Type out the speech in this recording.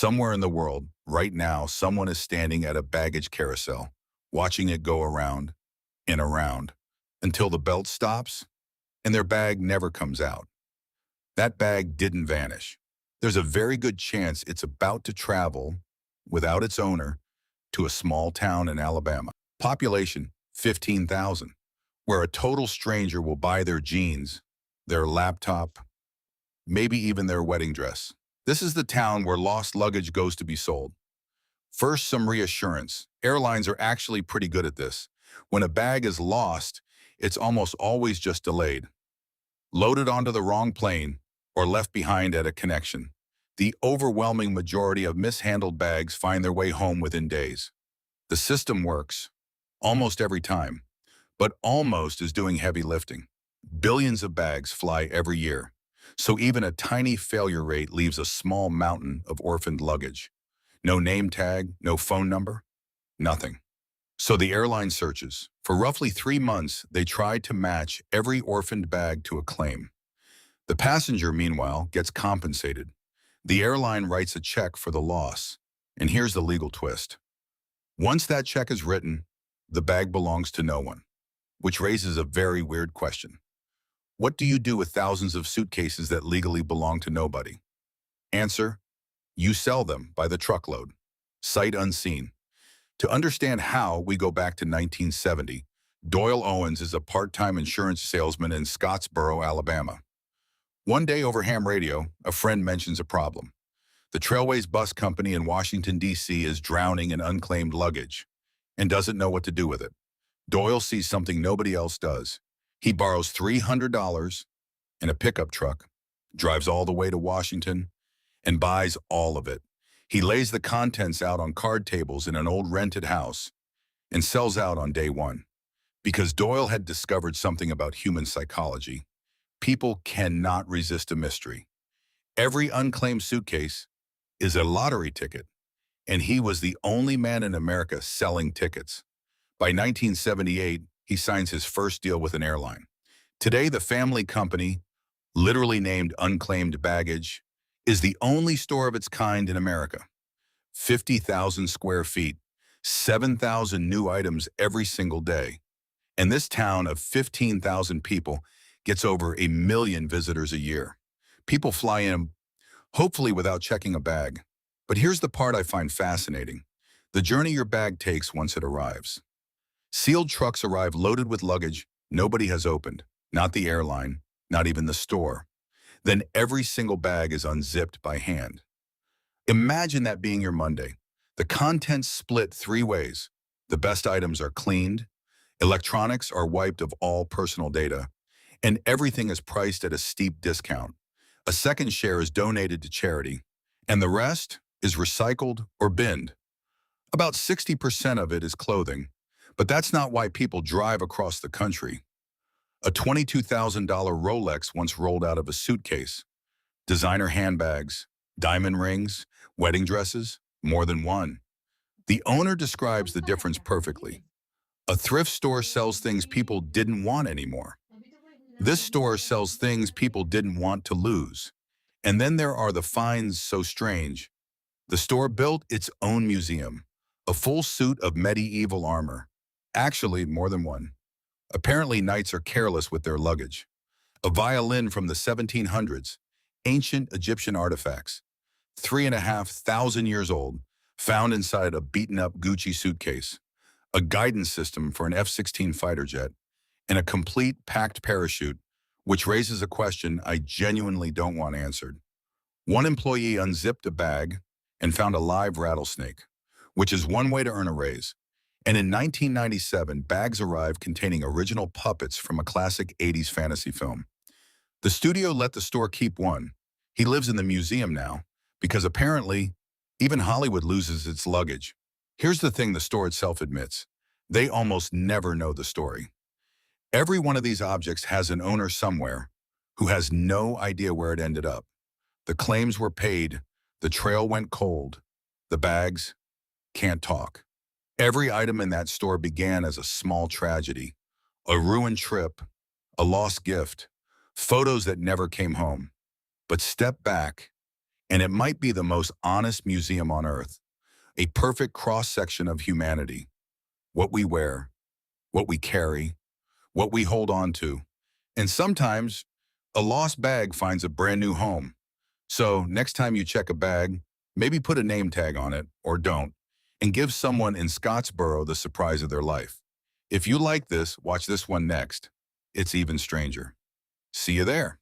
Somewhere in the world, right now, someone is standing at a baggage carousel, watching it go around and around until the belt stops and their bag never comes out. That bag didn't vanish. There's a very good chance it's about to travel without its owner to a small town in Alabama. Population 15,000, where a total stranger will buy their jeans, their laptop, maybe even their wedding dress. This is the town where lost luggage goes to be sold. First, some reassurance. Airlines are actually pretty good at this. When a bag is lost, it's almost always just delayed, loaded onto the wrong plane, or left behind at a connection. The overwhelming majority of mishandled bags find their way home within days. The system works almost every time, but almost is doing heavy lifting. Billions of bags fly every year, so even a tiny failure rate leaves a small mountain of orphaned luggage. No name tag, no phone number, nothing. So the airline searches. For roughly 3 months, they tried to match every orphaned bag to a claim. The passenger, meanwhile, gets compensated. The airline writes a check for the loss. And here's the legal twist. Once that check is written, the bag belongs to no one, which raises a very weird question. What do you do with thousands of suitcases that legally belong to nobody? Answer: you sell them by the truckload, sight unseen. To understand how, we go back to 1970. Doyle Owens is a part-time insurance salesman in Scottsboro, Alabama. One day over ham radio, a friend mentions a problem. The Trailways bus company in Washington, D.C. is drowning in unclaimed luggage and doesn't know what to do with it. Doyle sees something nobody else does. He borrows $300 in a pickup truck, drives all the way to Washington, and buys all of it. He lays the contents out on card tables in an old rented house and sells out on day one. Because Doyle had discovered something about human psychology. People cannot resist a mystery. Every unclaimed suitcase is a lottery ticket, and he was the only man in America selling tickets. By 1978, he signs his first deal with an airline. Today, the family company, literally named Unclaimed Baggage, is the only store of its kind in America. 50,000 square feet, 7,000 new items every single day. And this town of 15,000 people gets over 1 million visitors a year. People fly in, hopefully without checking a bag. But here's the part I find fascinating: the journey your bag takes once it arrives. Sealed trucks arrive loaded with luggage nobody has opened, not the airline, not even the store. Then every single bag is unzipped by hand. Imagine that being your Monday. The contents split 3 ways. The best items are cleaned, electronics are wiped of all personal data, and everything is priced at a steep discount. A second share is donated to charity, and the rest is recycled or binned. About 60% of it is clothing, but that's not why people drive across the country. A $22,000 Rolex once rolled out of a suitcase. Designer handbags, diamond rings, wedding dresses, more than one. The owner describes the difference perfectly. A thrift store sells things people didn't want anymore. This store sells things people didn't want to lose. And then there are the finds so strange. The store built its own museum, a full suit of medieval armor. Actually, more than one. Apparently, knights are careless with their luggage. A violin from the 1700s, ancient Egyptian artifacts, 3,500 years old, found inside a beaten-up Gucci suitcase, a guidance system for an F-16 fighter jet, and a complete packed parachute, which raises a question I genuinely don't want answered. One employee unzipped a bag and found a live rattlesnake, which is one way to earn a raise. And in 1997, bags arrived containing original puppets from a classic 80s fantasy film. The studio let the store keep one. He lives in the museum now, because apparently, even Hollywood loses its luggage. Here's the thing the store itself admits: they almost never know the story. Every one of these objects has an owner somewhere who has no idea where it ended up. The claims were paid, the trail went cold, the bags can't talk. Every item in that store began as a small tragedy, a ruined trip, a lost gift, photos that never came home. But step back And it might be the most honest museum on earth, a perfect cross-section of humanity. What we wear, what we carry, what we hold on to. And sometimes, a lost bag finds a brand new home. So next time you check a bag, maybe put a name tag on it, or don't, and give someone in Scottsboro the surprise of their life. If you like this, watch this one next. It's even stranger. See you there.